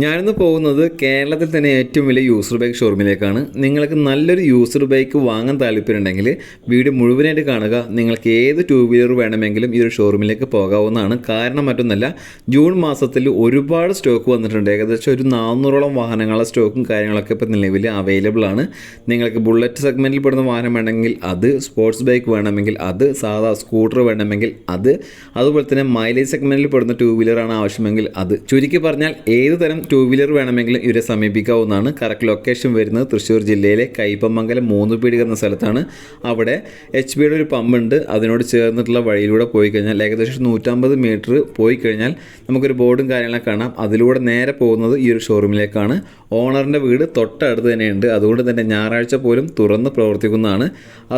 ഞാനിന്ന് പോകുന്നത് കേരളത്തിൽ തന്നെ ഏറ്റവും വലിയ യൂസർ ബൈക്ക് ഷോറൂമിലേക്കാണ്. നിങ്ങൾക്ക് നല്ലൊരു യൂസർ ബൈക്ക് വാങ്ങാൻ താല്പര്യമുണ്ടെങ്കിൽ വീഡിയോ മുഴുവനായിട്ട് കാണുക. നിങ്ങൾക്ക് ഏത് ടൂ വീലർ വേണമെങ്കിലും ഈ ഒരു ഷോറൂമിലേക്ക് പോകാവുന്നതാണ്. കാരണം മറ്റൊന്നല്ല, ജൂൺ മാസത്തിൽ ഒരുപാട് സ്റ്റോക്ക് വന്നിട്ടുണ്ട്. ഏകദേശം ഒരു 400ഓളം വാഹനങ്ങളുടെ സ്റ്റോക്കും കാര്യങ്ങളൊക്കെ ഇപ്പോൾ നിലവിൽ അവൈലബിൾ ആണ്. നിങ്ങൾക്ക് ബുള്ളറ്റ് സെഗ്മെൻറ്റിൽ പെടുന്ന വാഹനം വേണമെങ്കിൽ അത്, സ്പോർട്സ് ബൈക്ക് വേണമെങ്കിൽ അത്, സാധാ സ്കൂട്ടർ വേണമെങ്കിൽ അത്, അതുപോലെ തന്നെ മൈലേജ് സെഗ്മെൻറ്റിൽ പെടുന്ന ടൂ വീലറാണ് ആവശ്യമെങ്കിൽ അത്. ചുരുക്കി പറഞ്ഞാൽ ഏത് തരം ടൂ വീലർ വേണമെങ്കിലും ഇവരെ സമീപിക്കാവുന്നതാണ്. കറക്റ്റ് ലൊക്കേഷൻ വരുന്നത് തൃശ്ശൂർ ജില്ലയിലെ കയ്പമംഗലം 3 പീടിക എന്ന സ്ഥലത്താണ്. അവിടെ HPയുടെ ഒരു പമ്പുണ്ട്. അതിനോട് ചേർന്നിട്ടുള്ള വഴിയിലൂടെ പോയി കഴിഞ്ഞാൽ ഏകദേശം 150 മീറ്റർ പോയി കഴിഞ്ഞാൽ നമുക്കൊരു ബോർഡും കാര്യങ്ങളൊക്കെ കാണാം. അതിലൂടെ നേരെ പോകുന്നത് ഈ ഒരു ഷോറൂമിലേക്കാണ്. ഓണറിൻ്റെ വീട് തൊട്ടടുത്ത് തന്നെയുണ്ട്. അതുകൊണ്ട് തന്നെ ഞായറാഴ്ച പോലും തുറന്ന് പ്രവർത്തിക്കുന്നതാണ്.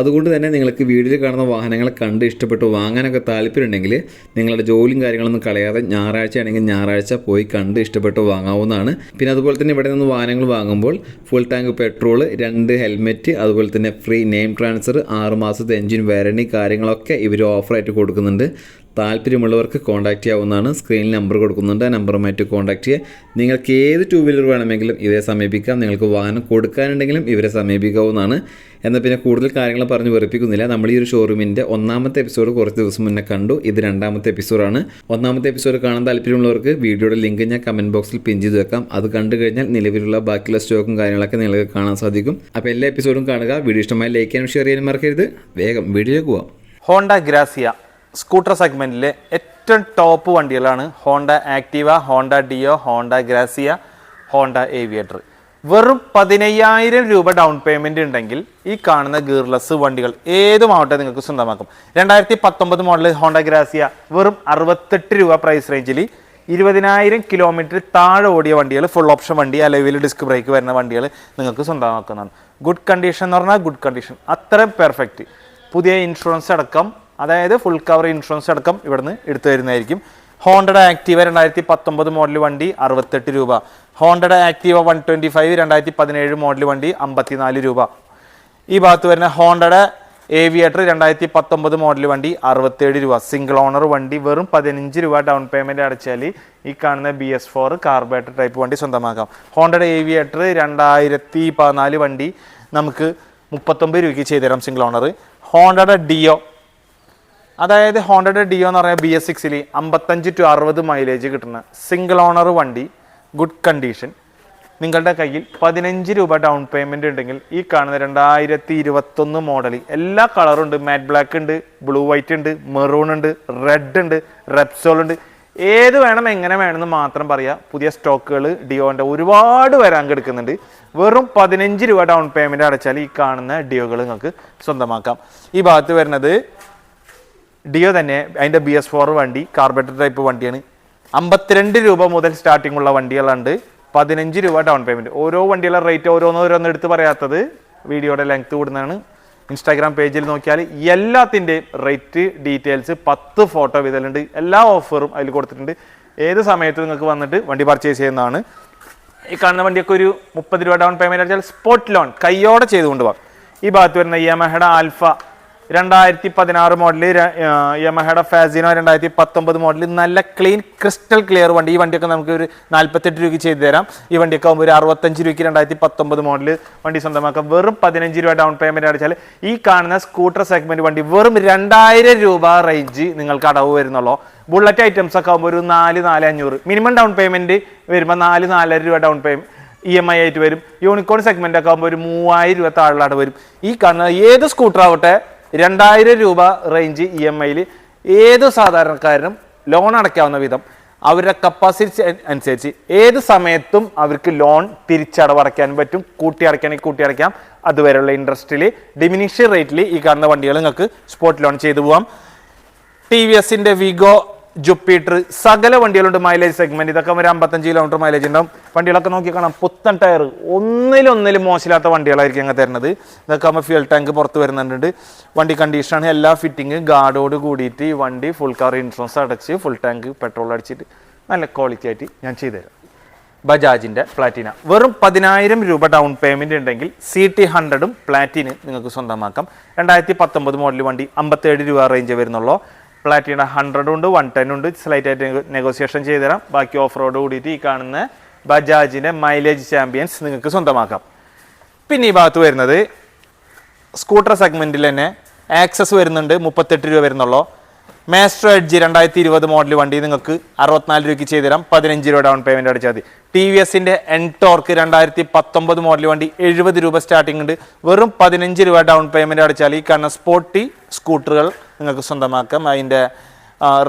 അതുകൊണ്ട് തന്നെ നിങ്ങൾക്ക് വീഡിയോയിൽ കാണുന്ന വാഹനങ്ങൾ കണ്ട് ഇഷ്ടപ്പെട്ട് വാങ്ങാനൊക്കെ താല്പര്യമുണ്ടെങ്കിൽ നിങ്ങളുടെ ജോലിയും കാര്യങ്ങളൊന്നും കളയാതെ ഞായറാഴ്ച ആണെങ്കിൽ ഞായറാഴ്ച പോയി കണ്ട് ഇഷ്ടപ്പെട്ട് വാങ്ങാവുന്നതാണ്. പിന്നെ അതുപോലെ തന്നെ ഇവിടെ നിന്ന് വാഹനങ്ങൾ വാങ്ങുമ്പോൾ ഫുൾ ടാങ്ക് പെട്രോൾ, 2 ഹെൽമെറ്റ്, അതുപോലെ തന്നെ ഫ്രീ നെയിം ട്രാൻസ്ഫർ, 6 മാസത്തെ എൻജിൻ വാറണ്ടി കാര്യങ്ങളൊക്കെ ഇവർ ഓഫറായിട്ട് കൊടുക്കുന്നുണ്ട്. താല്പര്യമുള്ളവർക്ക് കോൺടാക്റ്റ് ചെയ്യാവുന്നതാണ്. സ്ക്രീനിൽ നമ്പർ കൊടുക്കുന്നുണ്ട്. ആ നമ്പറുമായിട്ട് കോൺടാക്റ്റ് ചെയ്യുക. നിങ്ങൾക്ക് ഏത് ടൂ വീലർ വേണമെങ്കിലും ഇവരെ സമീപിക്കാം. നിങ്ങൾക്ക് വാഹനം കൊടുക്കാനുണ്ടെങ്കിലും ഇവരെ സമീപിക്കാവുന്നതാണ്. എന്നാൽ പിന്നെ കൂടുതൽ കാര്യങ്ങൾ പറഞ്ഞ് വെറുപ്പിക്കുന്നില്ല. നമ്മൾ ഈ ഒരു ഷോറൂമിൻ്റെ 1ാമത്തെ എപ്പിസോഡ് കുറച്ച് ദിവസം മുന്നേ കണ്ടു. ഇത് 2ാമത്തെ എപ്പിസോഡാണ്. 1ാമത്തെ എപ്പിസോഡ് കാണാൻ താല്പര്യമുള്ളവർക്ക് വീഡിയോയുടെ ലിങ്ക് ഞാൻ കമൻറ്റ് ബോക്സിൽ പിൻ ചെയ്ത് വെക്കാം. അത് കണ്ടു കഴിഞ്ഞാൽ നിലവിലുള്ള ബാക്കിയുള്ള സ്റ്റോക്കും കാര്യങ്ങളൊക്കെ നിങ്ങൾക്ക് കാണാൻ സാധിക്കും. അപ്പോൾ എല്ലാ എപ്പിസോഡും കാണുക. വീഡിയോ ഇഷ്ടമായി ലൈക്ക് ചെയ്യാനും ഷെയർ ചെയ്യാനും മറക്കരുത്. വേഗം വീഡിയോയിലേക്ക് പോകാം. ഹോണ്ട ഗ്രാസിയ സ്കൂട്ടർ സെഗ്മെൻറ്റിലെ ഏറ്റവും ടോപ്പ് വണ്ടികളാണ് Honda Activa, Honda Dio, Honda Grazia, Honda Aviator. വെറും 15,000 രൂപ ഡൗൺ പേയ്മെൻറ്റ് ഉണ്ടെങ്കിൽ ഈ കാണുന്ന ഗിയർലെസ് വണ്ടികൾ ഏതുമാവട്ടെ നിങ്ങൾക്ക് സ്വന്തമാക്കും. 2019 മോഡൽ ഹോണ്ട ഗ്രാസിയ വെറും 68 രൂപ പ്രൈസ് റേഞ്ചിൽ 20,000 കിലോമീറ്റർ താഴെ ഓടിയ വണ്ടികൾ, ഫുൾ ഓപ്ഷൻ വണ്ടി, അലോയിൽ ഡിസ്ക് ബ്രേക്ക് വരുന്ന വണ്ടികൾ നിങ്ങൾക്ക് സ്വന്തമാക്കുന്നതാണ്. ഗുഡ് കണ്ടീഷൻ എന്ന് പറഞ്ഞാൽ ഗുഡ് കണ്ടീഷൻ, അത്രയും പെർഫെക്റ്റ്. പുതിയ ഇൻഷുറൻസ് അടക്കം, അതായത് ഫുൾ കവർ ഇൻഷുറൻസ് അടക്കം ഇവിടുന്ന് എടുത്തു തരുന്നതായിരിക്കും. ഹോണ്ടയുടെ ആക്റ്റീവ 2019 മോഡൽ വണ്ടി 68 രൂപ. ഹോണ്ടയുടെ ആക്റ്റീവ 125 2017 മോഡൽ വണ്ടി 54 രൂപ. ഈ ഭാഗത്ത് വരുന്ന ഹോണ്ടയുടെ ഏവിയേറ്റർ 2019 മോഡൽ വണ്ടി 67 രൂപ. സിംഗിൾ ഓണർ വണ്ടി വെറും 15 രൂപ ഡൗൺ പേയ്മെൻറ്റ് അടച്ചാൽ ഈ കാണുന്ന BS4 കാർബറേറ്റർ ടൈപ്പ് വണ്ടി സ്വന്തമാക്കാം. ഹോണ്ടയുടെ ഏവിയേറ്റർ 2014 വണ്ടി നമുക്ക് 39 രൂപയ്ക്ക് ചെയ്തുതരാം സിംഗിൾ ഓണർ. ഹോണ്ടയുടെ ഡിയോ, അതായത് ഹോണ്ടയുടെ ഡിയോ എന്ന് പറഞ്ഞാൽ BS6 55 to 60 മൈലേജ് കിട്ടുന്ന സിംഗിൾ ഓണർ വണ്ടി, ഗുഡ് കണ്ടീഷൻ. നിങ്ങളുടെ കയ്യിൽ 15 രൂപ ഡൗൺ പേയ്മെൻറ്റ് ഉണ്ടെങ്കിൽ ഈ കാണുന്ന 2021 മോഡൽ എല്ലാ കളറും ഉണ്ട്. മാറ്റ് ബ്ലാക്ക് ഉണ്ട്, ബ്ലൂ വൈറ്റ് ഉണ്ട്, മെറൂൺ ഉണ്ട്, റെഡ് ഉണ്ട്, റെപ്സോൾ ഉണ്ട്. ഏത് വേണം എങ്ങനെ വേണമെന്ന് മാത്രം പറയാം. പുതിയ സ്റ്റോക്കുകൾ ഡിയോൻ്റെ ഒരുപാട് വരാൻ കിടക്കുന്നുണ്ട്. വെറും 15 രൂപ ഡൗൺ പേയ്മെൻറ്റ് അടച്ചാൽ ഈ കാണുന്ന ഡിയോകൾ നിങ്ങൾക്ക് സ്വന്തമാക്കാം. ഈ ഭാഗത്ത് വരുന്നത് ഡിയോ തന്നെ, അതിൻ്റെ BS4 വണ്ടി കാർബറേറ്റർ ടൈപ്പ് വണ്ടിയാണ്. 52 രൂപ മുതൽ സ്റ്റാർട്ടിംഗ് ഉള്ള വണ്ടികളുണ്ട്. 15 രൂപ ഡൗൺ പേയ്മെൻറ്റ്. ഓരോ വണ്ടികളുടെ റേറ്റ് ഓരോന്ന് എടുത്ത് പറയാത്തത് വീഡിയോയുടെ ലെങ്ത് കൂടുന്നതാണ്. ഇൻസ്റ്റാഗ്രാം പേജിൽ നോക്കിയാൽ എല്ലാത്തിൻ്റെയും റേറ്റ് ഡീറ്റെയിൽസ് 10 ഫോട്ടോ വീതലുണ്ട്. എല്ലാ ഓഫറും അതിൽ കൊടുത്തിട്ടുണ്ട്. ഏത് സമയത്ത് നിങ്ങൾക്ക് വന്നിട്ട് വണ്ടി പർച്ചേസ് ചെയ്യുന്നതാണ്. ഈ കാണുന്ന വണ്ടിയൊക്കെ ഒരു 30 രൂപ ഡൗൺ പേയ്മെൻറ്റ് അടച്ചാൽ സ്പോട്ട് ലോൺ കയ്യോടെ ചെയ്തുകൊണ്ട് പോകാം. ഈ ഭാഗത്ത് വരുന്ന യമഹയുടെ ആൽഫ 2016 മോഡൽ, യമഹയുടെ ഫാസിനോ 2019 മോഡൽ, നല്ല ക്ലീൻ ക്രിസ്റ്റൽ ക്ലിയർ വണ്ടി. ഈ വണ്ടിയൊക്കെ നമുക്ക് ഒരു 48 രൂപയ്ക്ക് ചെയ്തു തരാം. ഈ വണ്ടിയൊക്കെ ആകുമ്പോൾ ഒരു 65 രൂപയ്ക്ക് 2019 മോഡൽ വണ്ടി സ്വന്തമാക്കാം. വെറും 15 രൂപ ഡൗൺ പേയ്മെൻറ്റ് അടച്ചാൽ ഈ കാണുന്ന സ്കൂട്ടർ സെഗ്മെൻറ്റ് വണ്ടി വെറും 2000 രൂപ റേഞ്ച് നിങ്ങൾക്ക് അടവ് വരുന്നുള്ളൂ. ബുള്ളറ്റ് ഐറ്റംസ് ഒക്കെ ആകുമ്പോൾ ഒരു 4,500 മിനിമം ഡൗൺ പേയ്മെൻറ്റ് വരുമ്പോൾ 4,000 രൂപ ഡൗൺ പേയ്മെൻറ്റ് EMI ആയിട്ട് വരും. യൂണിക്കോൺ സെഗ്മെൻ്റ് ഒക്കെ ആകുമ്പോൾ ഒരു 3000 രൂപ താഴെ അടവ് വരും. ഈ കാണുന്ന ഏത് സ്കൂട്ടർ ആവട്ടെ 2000 രൂപ റേഞ്ച് EMIയിൽ ഏത് സാധാരണക്കാരനും ലോൺ അടയ്ക്കാവുന്ന വിധം അവരുടെ കപ്പാസിറ്റി അനുസരിച്ച് ഏത് സമയത്തും അവർക്ക് ലോൺ തിരിച്ചടവടയ്ക്കാൻ പറ്റും. കൂട്ടി അടയ്ക്കാം. അതുവരെയുള്ള ഇൻട്രസ്റ്റിൽ ഡിമിനിഷ് റേറ്റിൽ ഈ കാണുന്ന വണ്ടികൾ നിങ്ങൾക്ക് സ്പോട്ട് ലോൺ ചെയ്തു പോകാം. TVSൻ്റെ വിഗോ, ജുപ്പിറ്റർ, സകല വണ്ടികളുണ്ട്. മൈലേജ് സെഗ്മെന്റ് ഇതൊക്കെ ഒരു 55 കിലോമീറ്റർ മൈലേജ് ഉണ്ടാവും. വണ്ടികളൊക്കെ നോക്കി കാണാം. പുത്തൻ ടയർ, ഒന്നിലും മോശമില്ലാത്ത വണ്ടികളായിരിക്കും അങ്ങനെ തരുന്നത്. ഇതൊക്കെ ആകുമ്പോൾ ഫ്യൂൽ ടാങ്ക് പുറത്ത് വരുന്നുണ്ട്. വണ്ടി കണ്ടീഷനാണ്, എല്ലാ ഫിറ്റിങ് ഗാർഡോട് കൂടിയിട്ട് ഈ വണ്ടി ഫുൾ കവർ ഇൻഷുറൻസ് അടച്ച് ഫുൾ ടാങ്ക് പെട്രോൾ അടിച്ചിട്ട് നല്ല ക്വാളിറ്റി ആയിട്ട് ഞാൻ ചെയ്തുതരാം. ബജാജിൻ്റെ പ്ലാറ്റിന വെറും 10,000 രൂപ ഡൗൺ പേയ്മെൻറ്റ് ഉണ്ടെങ്കിൽ CT100 പ്ലാറ്റിന് നിങ്ങൾക്ക് സ്വന്തമാക്കാം. 2019 മോഡൽ വണ്ടി 57 രൂപ റേഞ്ച് വരുന്നുള്ളൂ. പ്ലാറ്റിന 100 ഉണ്ട്, 110 ഉണ്ട്. സ്ലൈറ്റ് ആയിട്ട് നെഗോസിയേഷൻ ചെയ്ത് തരാം. ബാക്കി ഓഫ് റോഡ് കൂടിയിട്ട് ഈ കാണുന്ന ബജാജിൻ്റെ മൈലേജ് ചാമ്പ്യൻസ് നിങ്ങൾക്ക് സ്വന്തമാക്കാം. പിന്നെ ഈ ഭാഗത്ത് വരുന്നത് സ്കൂട്ടർ സെഗ്മെൻറ്റിൽ തന്നെ ആക്സസ് വരുന്നുണ്ട്, 38 രൂപ വരുന്നുള്ളൂ. മാസ്ട്രോ എഡ്ജ് 2020 മോഡൽ വണ്ടി നിങ്ങൾക്ക് 64 രൂപയ്ക്ക് ചെയ്തു തരാം, 15 രൂപ ഡൗൺ പേയ്മെൻറ്റ് അടിച്ചാൽ മതി. ടി വി എസിൻ്റെ എൻടോർക്ക് 2019 മോഡൽ വണ്ടി 70 രൂപ സ്റ്റാർട്ടിംഗ് ഉണ്ട്, വെറും 15 രൂപ ഡൗൺ പേയ്മെൻറ്റ് അടിച്ചാൽ ഈ കാണുന്ന സ്പോർട്ടി സ്കൂട്ടറുകൾ നിങ്ങൾക്ക് സ്വന്തമാക്കാം. അതിൻ്റെ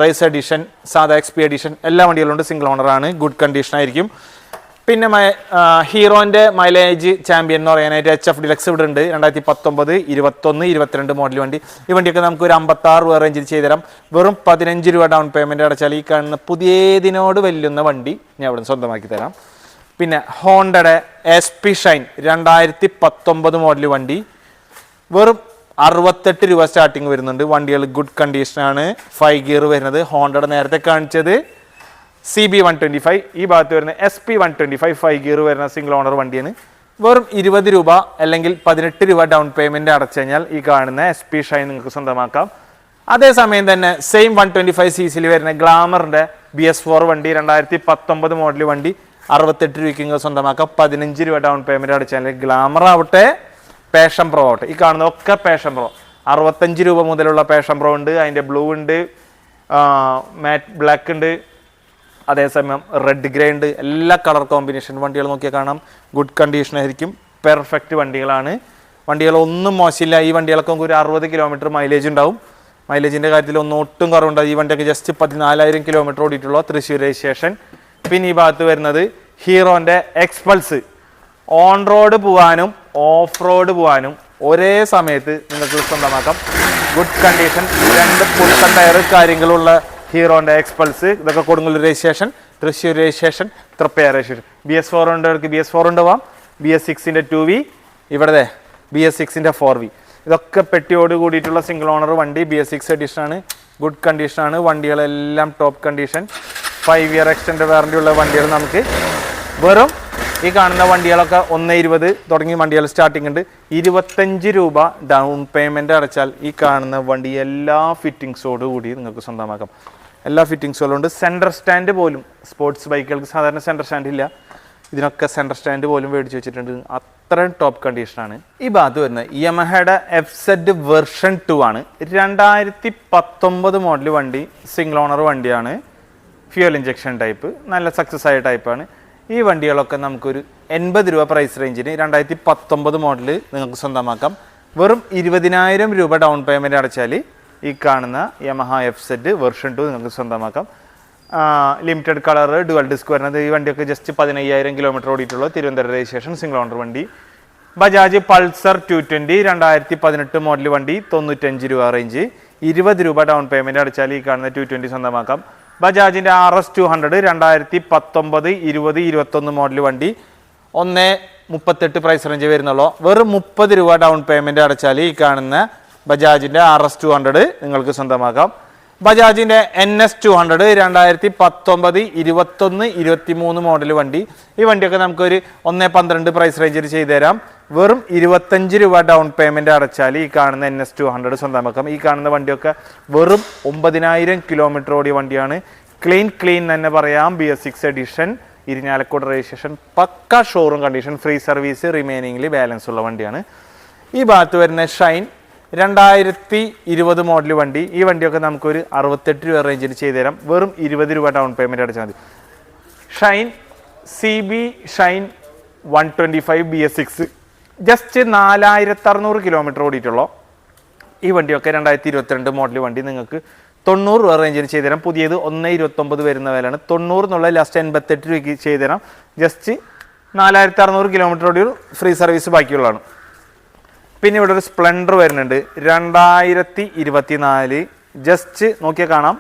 റേസ് എഡിഷൻ, സാധാ XP എഡിഷൻ എല്ലാ വണ്ടികളുണ്ട്, സിംഗിൾ ഓണറാണ്, ഗുഡ് കണ്ടീഷൻ ആയിരിക്കും. പിന്നെ ഹീറോൻ്റെ മൈലേജ് ചാമ്പ്യൻ എന്ന് പറയാനായിട്ട് HF ഡിലക്സ് ഇവിടെ ഉണ്ട്, 2019, 21, 22 മോഡൽ വണ്ടി. ഈ വണ്ടിയൊക്കെ നമുക്ക് ഒരു 56 രൂപ റേഞ്ചിൽ ചെയ്തു തരാം, വെറും 15 രൂപ ഡൗൺ പേയ്മെൻറ്റ് അടച്ചാൽ ഈ കാണുന്ന പുതിയതിനോട് വെല്ലുന്ന വണ്ടി ഞാൻ ഇവിടെ സ്വന്തമാക്കി തരാം. പിന്നെ ഹോണ്ടയുടെ SP ഷൈൻ 2019 മോഡൽ വണ്ടി വെറും 68 രൂപ സ്റ്റാർട്ടിങ് വരുന്നുണ്ട്. വണ്ടികൾ ഗുഡ് കണ്ടീഷനാണ്, 5 ഗിയർ വരുന്നത്. ഹോണ്ടയുടെ നേരത്തെ കാണിച്ചത് CB 125, ഈ ഭാഗത്ത് വരുന്ന SP 125 5 ഗിയർ വരുന്ന സിംഗിൾ ഓണർ വണ്ടിയാണ്. വെറും 20 രൂപ അല്ലെങ്കിൽ 18 രൂപ ഡൗൺ പേയ്മെൻറ്റ് അടച്ചു കഴിഞ്ഞാൽ ഈ കാണുന്ന SP ഷൈൻ നിങ്ങൾക്ക് സ്വന്തമാക്കാം. അതേസമയം തന്നെ സെയിം 125cc വരുന്ന ഗ്ലാമറിൻ്റെ BS4 വണ്ടി 2019 മോഡൽ വണ്ടി 68 രൂപയ്ക്ക് നിങ്ങൾ സ്വന്തമാക്കാം, 15 രൂപ ഡൗൺ പേയ്മെൻറ്റ് അടച്ചാൽ. ഗ്ലാമർ ആവട്ടെ, പാഷൻ പ്രോ ആവട്ടെ, ഈ കാണുന്നതൊക്കെ പാഷൻ പ്രോ 65 രൂപ മുതലുള്ള പാഷൻ പ്രോ ഉണ്ട്, അതിൻ്റെ ബ്ലൂ ഉണ്ട്, മാറ്റ് ബ്ലാക്ക് ഉണ്ട്, അതേസമയം റെഡ് ഗ്രേ ഉണ്ട്. എല്ലാ കളർ കോമ്പിനേഷൻ വണ്ടികൾ നോക്കിയാൽ കാണാം, ഗുഡ് കണ്ടീഷൻ ആയിരിക്കും, പെർഫെക്റ്റ് വണ്ടികളാണ്. വണ്ടികളൊന്നും മോശമില്ല. ഈ വണ്ടികളൊക്കെ നമുക്ക് ഒരു 60 കിലോമീറ്റർ മൈലേജ് ഉണ്ടാവും. മൈലേജിൻ്റെ കാര്യത്തിൽ ഒന്നും ഒട്ടും കുറവുണ്ടാവും. ഈ വണ്ടിയൊക്കെ ജസ്റ്റ് 14,000 കിലോമീറ്റർ ഓടിയിട്ടുള്ള തൃശ്ശൂർ രജിസ്ട്രേഷൻ. പിന്നെ ഈ ഭാഗത്ത് വരുന്നത് ഹീറോൻ്റെ എക്സ്പൾസ്, ഓൺ റോഡ് പോകാനും ഓഫ് റോഡ് പോകാനും ഒരേ സമയത്ത് നിങ്ങൾക്ക് സ്വന്തമാക്കാം. ഗുഡ് കണ്ടീഷൻ, 2 പുൽക്ക ടയർ കാര്യങ്ങളുള്ള ഹീറോൻ്റെ എക്സ്പൾസ്. ഇതൊക്കെ Kodungallur registration, Thrissur registration, Triprayar registration. BS4 ഉണ്ടവർക്ക് BS4 ഉണ്ട് പോവാം, BS6ൻ്റെ 2V, ഇവിടെ BS6ൻ്റെ 4V. ഇതൊക്കെ പെട്ടിയോട് കൂടിയിട്ടുള്ള സിംഗിൾ ഓണർ വണ്ടി, BS6 എഡിഷനാണ്, ഗുഡ് കണ്ടീഷനാണ്. വണ്ടികളെല്ലാം top condition, 5 year extend warranty ഉള്ള വണ്ടികൾ നമുക്ക് വെറും ഈ കാണുന്ന വണ്ടികളൊക്കെ 120 തുടങ്ങിയ വണ്ടികൾ സ്റ്റാർട്ടിംഗ് ഉണ്ട്. 25 രൂപ ഡൗൺ പേയ്മെൻറ്റ് അടച്ചാൽ ഈ കാണുന്ന വണ്ടി എല്ലാ ഫിറ്റിങ്സോട് കൂടി നിങ്ങൾക്ക് സ്വന്തമാക്കാം. എല്ലാ ഫിറ്റിങ്സുകളും ഉണ്ട്. സെൻറ്റർ സ്റ്റാൻഡ് പോലും സ്പോർട്സ് ബൈക്കുകൾക്ക് സാധാരണ സെൻറ്റർ സ്റ്റാൻഡ് ഇല്ല, ഇതിനൊക്കെ സെൻറ്റർ സ്റ്റാൻഡ് പോലും മേടിച്ച് വെച്ചിട്ടുണ്ട്. അത്രയും ടോപ്പ് കണ്ടീഷനാണ്. ഈ ഭാഗത്ത് വരുന്നത് യമഹയുടെ FZ വെർഷൻ 2 ആണ്, 2019 മോഡൽ വണ്ടി, സിംഗിൾ ഓണർ വണ്ടിയാണ്, ഫ്യൂൽ ഇഞ്ചക്ഷൻ ടൈപ്പ്, നല്ല സക്സസ് ആയ ടൈപ്പാണ്. ഈ വണ്ടികളൊക്കെ നമുക്കൊരു 80 രൂപ പ്രൈസ് റേഞ്ചിന് 2019 മോഡൽ നിങ്ങൾക്ക് സ്വന്തമാക്കാം. വെറും 20,000 രൂപ ഡൗൺ പേയ്മെൻറ്റ് അടച്ചാൽ ഈ കാണുന്ന യമഹ FZ വെർഷൻ 2 നിങ്ങൾക്ക് സ്വന്തമാക്കാം. ലിമിറ്റഡ് കളർ ഡുവൽ ഡിസ്ക് വരുന്നത്. ഈ വണ്ടിയൊക്കെ ജസ്റ്റ് 15,000 കിലോമീറ്റർ ഓടിയിട്ടുള്ള തിരുവനന്തപുരം രജിസ്ട്രേഷൻ, സിംഗിൾ ഓണർ വണ്ടി. ബജാജ് പൾസർ 220 2018 മോഡൽ വണ്ടി, 95 രൂപ റേഞ്ച്, 20 രൂപ ഡൗൺ പേയ്മെൻറ്റ് അടച്ചാൽ ഈ കാണുന്ന 220 സ്വന്തമാക്കാം. ബജാജിൻ്റെ RS 200 2019, 20, 21 മോഡൽ വണ്ടി, 138 പ്രൈസ് റേഞ്ച് വരുന്നുള്ളൂ. വെറും 30 രൂപ ഡൗൺ പേയ്മെൻറ്റ് അടച്ചാൽ ഈ കാണുന്ന ബജാജിൻ്റെ RS 200 നിങ്ങൾക്ക് സ്വന്തമാക്കാം. ബജാജിൻ്റെ NS 200 2019, 21, 23 മോഡൽ വണ്ടി. ഈ വണ്ടിയൊക്കെ നമുക്കൊരു 112 പ്രൈസ് റേഞ്ചിൽ ചെയ്തു തരാം. വെറും 25 രൂപ ഡൗൺ പേയ്മെൻറ്റ് അടച്ചാൽ ഈ കാണുന്ന NS 200 സ്വന്തമാക്കാം. ഈ കാണുന്ന വണ്ടിയൊക്കെ വെറും 9,000 കിലോമീറ്റർ ഓടിയ വണ്ടിയാണ്. ക്ലീൻ തന്നെ പറയാം. BS6 എഡിഷൻ, ഇരിഞ്ഞാലക്കുട രജിസ്ട്രേഷൻ, പക്ക ഷോറൂം കണ്ടീഷൻ, ഫ്രീ സർവീസ്, റിമൈനിങ്ങിൽ ബാലൻസ് ഉള്ള വണ്ടിയാണ്. ഈ ഭാഗത്ത് വരുന്ന ഷൈൻ 2020 മോഡൽ വണ്ടി. ഈ വണ്ടിയൊക്കെ നമുക്കൊരു 68 രൂപ റേഞ്ചിൽ ചെയ്തു തരാം. വെറും 20 രൂപ ഡൗൺ പേയ്മെൻറ്റ് അടച്ചാൽ മതി. Shine CB Shine 125 BS6 just 4,600 kilometre ഓടിയിട്ടുള്ളൂ. ഈ വണ്ടിയൊക്കെ 2022 മോഡൽ വണ്ടി നിങ്ങൾക്ക് 90 രൂപ റേഞ്ചിൽ ചെയ്തു തരാം. പുതിയത് 1,29 വരുന്ന വിലയാണ്. 90 എന്നുള്ള ലാസ്റ്റ് 88 രൂപയ്ക്ക് ചെയ്തു തരാം. ജസ്റ്റ് 4,600 കിലോമീറ്റർ ഓടി ഫ്രീ സർവീസ് ബാക്കിയുള്ളതാണ്. പിന്നെ ഇവിടെ ഒരു സ്പ്ലെൻഡർ വരുന്നുണ്ട് 2024, ജസ്റ്റ് നോക്കിയാൽ കാണാം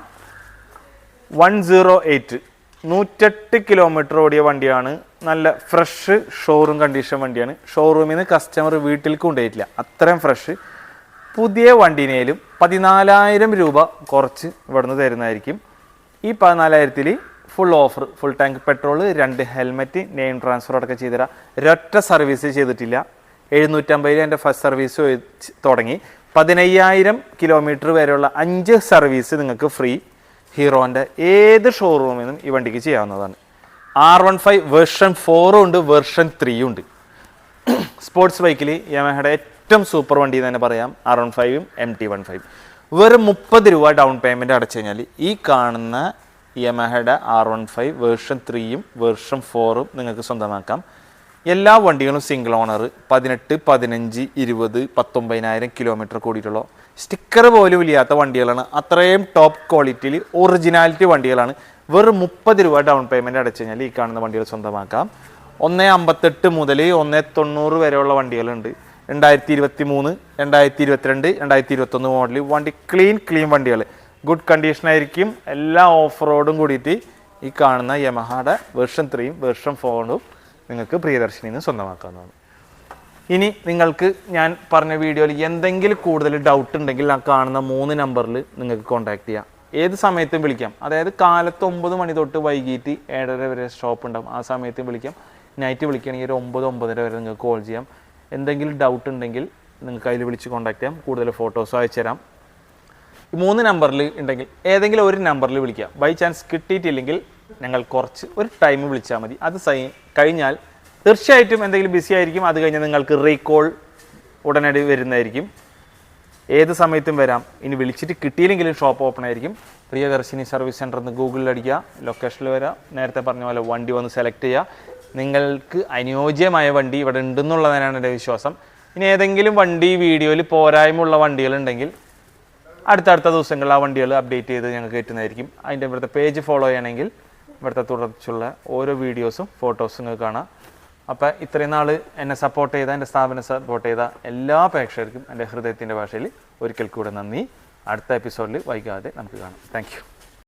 108, 108 കിലോമീറ്റർ ഓടിയ വണ്ടിയാണ്. നല്ല ഫ്രഷ് ഷോറൂം കണ്ടീഷൻ വണ്ടിയാണ്. ഷോറൂമിൽ നിന്ന് കസ്റ്റമർ വീട്ടിലേക്ക് കൊണ്ടുപോയിട്ടില്ല, അത്രയും ഫ്രഷ്. പുതിയ വണ്ടിനേലും 14,000 രൂപ കുറച്ച് ഇവിടുന്ന് തരുന്നതായിരിക്കും. ഈ 14,000 full offer, full tank petrol, 2 helmet, name transfer അടക്കം ചെയ്തുതരാം. ഒരൊറ്റ സർവീസ് ചെയ്തിട്ടില്ല. 750 എൻ്റെ ഫസ്റ്റ് സർവീസ് തുടങ്ങി. 15,000 കിലോമീറ്റർ വരെയുള്ള 5 സർവീസ് നിങ്ങൾക്ക് ഫ്രീ. ഹീറോൻ്റെ ഏത് ഷോറൂമിൽ നിന്നും ഈ വണ്ടിക്ക് ചെയ്യാവുന്നതാണ്. R15 വേർഷൻ 4 ഉണ്ട്, വേർഷൻ 3 ഉണ്ട്. സ്പോർട്സ് ബൈക്കിൽ യമഹയുടെ ഏറ്റവും സൂപ്പർ വണ്ടി എന്ന് തന്നെ പറയാം R15ഉം MT15. വെറും 30 രൂപ ഡൗൺ പേയ്മെൻറ്റ് അടച്ചു കഴിഞ്ഞാൽ ഈ കാണുന്ന യമഹയുടെ R15 വേർഷൻ 3ഉം വേർഷൻ 4ഉം നിങ്ങൾക്ക് സ്വന്തമാക്കാം. എല്ലാ വണ്ടികളും സിംഗിൾ ഓണർ, 18, 15, 20, 19,000 കിലോമീറ്റർ കൂടിയിട്ടുള്ള സ്റ്റിക്കർ പോലും ഇല്ലാത്ത വണ്ടികളാണ്. അത്രയും ടോപ്പ് ക്വാളിറ്റിയിൽ ഒറിജിനാലിറ്റി വണ്ടികളാണ്. വെറും 30 രൂപ ഡൗൺ പേയ്മെൻറ്റ് അടച്ചു കഴിഞ്ഞാൽ ഈ കാണുന്ന വണ്ടികൾ സ്വന്തമാക്കാം. 1,58 മുതൽ 1,90 വരെയുള്ള വണ്ടികളുണ്ട്. 2023, 2022, 2021 മോഡൽ വണ്ടി ക്ലീൻ വണ്ടികൾ, ഗുഡ് കണ്ടീഷനായിരിക്കും. എല്ലാ ഓഫ് റോഡും കൂടിയിട്ട് ഈ കാണുന്ന യമഹയുടെ വേർഷൻ 3ഉം വേർഷൻ 4ഉം നിങ്ങൾക്ക് പ്രിയദർശിനിയിൽ നിന്ന് സ്വന്തമാക്കാവുന്നതാണ്. ഇനി നിങ്ങൾക്ക് ഞാൻ പറഞ്ഞ വീഡിയോയിൽ എന്തെങ്കിലും കൂടുതൽ ഡൗട്ട് ഉണ്ടെങ്കിൽ ആ കാണുന്ന 3 നമ്പറിൽ നിങ്ങൾക്ക് കോൺടാക്ട് ചെയ്യാം. ഏത് സമയത്തും വിളിക്കാം. അതായത് കാലത്ത് 9 മണി തൊട്ട് വൈകിട്ട് 7:30 വരെ സ്റ്റോപ്പ് ഉണ്ടാവും. ആ സമയത്തും വിളിക്കാം. നൈറ്റ് വിളിക്കുകയാണെങ്കിൽ ഒരു 9-9:30 വരെ നിങ്ങൾക്ക് കോൾ ചെയ്യാം. എന്തെങ്കിലും ഡൗട്ട് ഉണ്ടെങ്കിൽ നിങ്ങൾക്ക് അതിൽ വിളിച്ച് കോൺടാക്ട് ചെയ്യാം. കൂടുതൽ ഫോട്ടോസ് അയച്ചു തരാം. ഈ 3 നമ്പറിൽ ഉണ്ടെങ്കിൽ ഏതെങ്കിലും ഒരു നമ്പറിൽ വിളിക്കാം. ബൈ ചാൻസ് കിട്ടിയിട്ടില്ലെങ്കിൽ ഞങ്ങൾ കുറച്ച് ഒരു ടൈം വിളിച്ചാൽ മതി. അത് കഴിഞ്ഞാൽ തീർച്ചയായിട്ടും എന്തെങ്കിലും ബിസി ആയിരിക്കും. അത് കഴിഞ്ഞാൽ നിങ്ങൾക്ക് റീകോൾ ഉടനടി വരുന്നതായിരിക്കും. ഏത് സമയത്തും വരാം. ഇനി വിളിച്ചിട്ട് കിട്ടിയില്ലെങ്കിലും ഷോപ്പ് ഓപ്പൺ ആയിരിക്കും. പ്രിയദർശിനി സർവീസ് സെൻ്റർ എന്ന് ഗൂഗിളിൽ അടിക്കുക, ലൊക്കേഷനിൽ വരാം. നേരത്തെ പറഞ്ഞ പോലെ വണ്ടി വന്ന് സെലക്ട് ചെയ്യുക. നിങ്ങൾക്ക് അനുയോജ്യമായ വണ്ടി ഇവിടെ ഉണ്ടെന്നുള്ളതാണ് എൻ്റെ വിശ്വാസം. ഇനി ഏതെങ്കിലും വണ്ടി വീഡിയോയിൽ പോരായ്മയുള്ള വണ്ടികളുണ്ടെങ്കിൽ അടുത്തടുത്ത ദിവസങ്ങളിൽ ആ വണ്ടികൾ അപ്ഡേറ്റ് ചെയ്ത് ഞങ്ങൾക്ക് കിട്ടുന്നതായിരിക്കും. അതിൻ്റെ ഇവിടുത്തെ പേജ് ഫോളോ ചെയ്യണമെങ്കിൽ ഇവിടുത്തെ തുടർച്ചുള്ള ഓരോ വീഡിയോസും ഫോട്ടോസും നിങ്ങൾക്ക് കാണാം. അപ്പോൾ ഇത്രയും നാൾ എന്നെ സപ്പോർട്ട് ചെയ്ത, എൻ്റെ സ്ഥാപനം സപ്പോർട്ട് ചെയ്ത എല്ലാ പ്രേക്ഷകർക്കും എൻ്റെ ഹൃദയത്തിൻ്റെ ഭാഷയിൽ ഒരിക്കൽ കൂടെ നന്ദി. അടുത്ത എപ്പിസോഡിൽ വൈകാതെ നമുക്ക് കാണാം. Thank you.